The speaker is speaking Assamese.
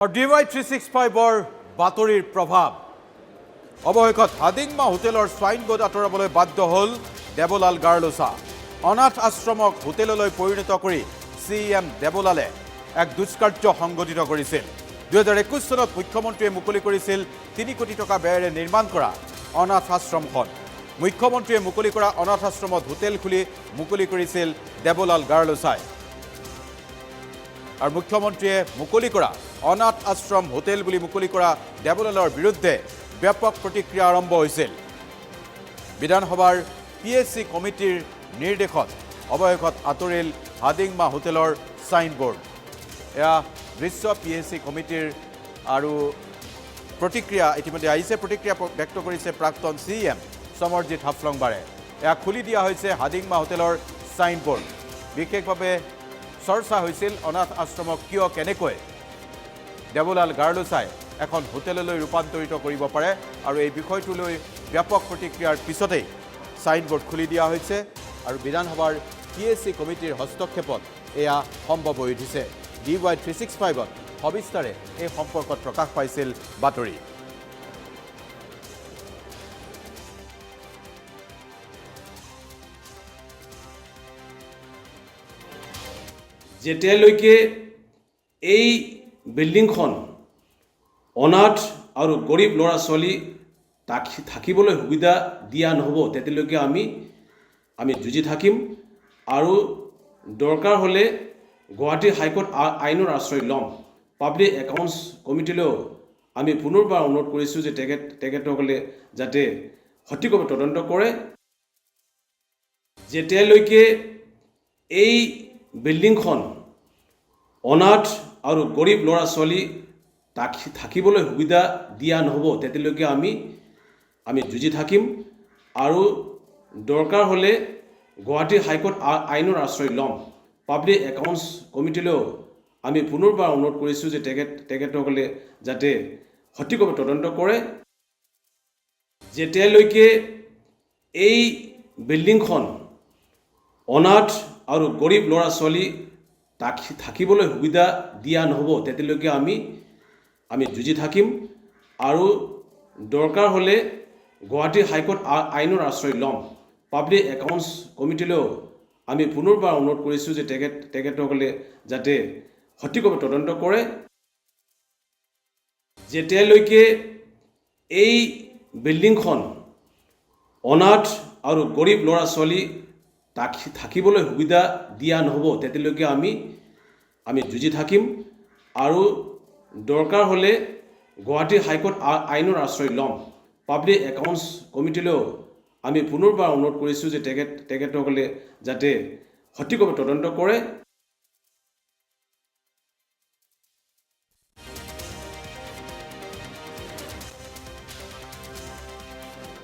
DY365 বাতৰিৰ প্ৰভাৱ অৱশেষত হাদিংমা হোটেলৰ স্বাইন বোৰ্ড আঁতৰাবলৈ বাধ্য হ'ল দেৱলাল গাৰ্লোছা অনাথ আশ্ৰমক হোটেললৈ পৰিণত কৰি CM দেৱলালে এক দুষ্কাৰ্য সংঘটিত কৰিছিল 2021 চনত মুখ্যমন্ত্ৰীয়ে মুকলি কৰিছিল 3 কোটি টকা ব্যয়েৰে নিৰ্মাণ কৰা অনাথ আশ্ৰমখন মুখ্যমন্ত্ৰীয়ে মুকলি কৰা অনাথ আশ্ৰমত হোটেল খুলি মুকলি কৰিছিল দেৱলাল গাৰ্লোছাই আৰু মুখ্যমন্ত্ৰীয়ে মুকলি কৰা অনাথ আশ্ৰম হোটেল বুলি মুকলি কৰা দেৱলালৰ বিৰুদ্ধে ব্যাপক প্ৰতিক্ৰিয়া আৰম্ভ হৈছিল বিধানসভাৰ PSC কমিটিৰ নিৰ্দেশত অৱশেষত আঁতৰিল হাদিংমা হোটেলৰ সাইন বোৰ্ড এয়া দৃশ্য PSC কমিটিৰ আৰু প্ৰতিক্ৰিয়া ইতিমধ্যে আহিছে প্ৰতিক্ৰিয়া ব্যক্ত কৰিছে প্ৰাক্তন CM সমৰজিৎ হাফলংবাৰে এয়া খুলি দিয়া হৈছে হাদিংমা হোটেলৰ সাইন বোৰ্ড বিশেষভাৱে চৰ্চা হৈছিল অনাথ আশ্ৰমক কিয় কেনেকৈ দেৱলাল গাৰ্লোছাই এখন হোটেললৈ ৰূপান্তৰিত কৰিব পাৰে আৰু এই বিষয়টোলৈ ব্যাপক প্ৰতিক্ৰিয়াৰ পিছতেই সাইন বোৰ্ড খুলি দিয়া হৈছে আৰু বিধানসভাৰ PSC কমিটিৰ হস্তক্ষেপত এয়া সম্ভৱ হৈ উঠিছে DY365ত সবিস্তাৰে এই সম্পৰ্কত প্ৰকাশ পাইছিল বাতৰি যেতিয়ালৈকে এই বিল্ডিংখন অনাথ আৰু গৰীব ল'ৰা ছোৱালী থাকিবলৈ সুবিধা দিয়া নহ'ব তেতিয়ালৈকে আমি যুঁজি থাকিম আৰু দৰকাৰ হ'লে গুৱাহাটী হাইকোৰ্ট আইনৰ আশ্ৰয় ল'ম পাব্লিক একাউণ্টছ কমিটিলৈও আমি পুনৰবাৰ অনুৰোধ কৰিছোঁ যে তেখেতসকলে যাতে সঠিকভাৱে তদন্ত কৰে যেতিয়ালৈকে এই বিল্ডিংখন অনাথ আৰু গৰীব ল'ৰা ছোৱালী থাকিবলৈ সুবিধা দিয়া নহ'ব তেতিয়ালৈকে আমি যুঁজি থাকিম আৰু দৰকাৰ হ'লে গুৱাহাটী হাইকোৰ্ট আইনৰ আশ্ৰয় ল'ম পাব্লিক একাউণ্টছ কমিটিলৈও আমি পুনৰবাৰ অনুৰোধ কৰিছোঁ যে তেখেতসকলে যাতে সঠিকভাৱে তদন্ত কৰে যেতিয়ালৈকে এই বিল্ডিংখন অনাথ আৰু গৰীব ল'ৰা ছোৱালী থাকিবলৈ সুবিধা দিয়া নহ'ব তেতিয়ালৈকে আমি যুঁজি থাকিম আৰু দৰকাৰ হ'লে গুৱাহাটী হাইকোৰ্ট আইনৰ আশ্ৰয় ল'ম পাব্লিক একাউণ্টছ কমিটিলৈও আমি পুনৰবাৰ অনুৰোধ কৰিছোঁ যে তেখেতসকলে যাতে সঠিকভাৱে তদন্ত কৰে যেতিয়ালৈকে এই বিল্ডিংখন অনাথ আৰু গৰীব ল'ৰা ছোৱালী থাকিবলৈ সুবিধা দিয়া নহ'ব তেতিয়ালৈকে আমি যুঁজি থাকিম আৰু দৰকাৰ হ'লে গুৱাহাটী হাইকোৰ্ট আইনৰ আশ্ৰয় ল'ম পাব্লিক একাউণ্টছ কমিটিলৈও আমি পুনৰবাৰ অনুৰোধ কৰিছোঁ যে তেখেতসকলে যাতে সঠিকভাৱে তদন্ত কৰে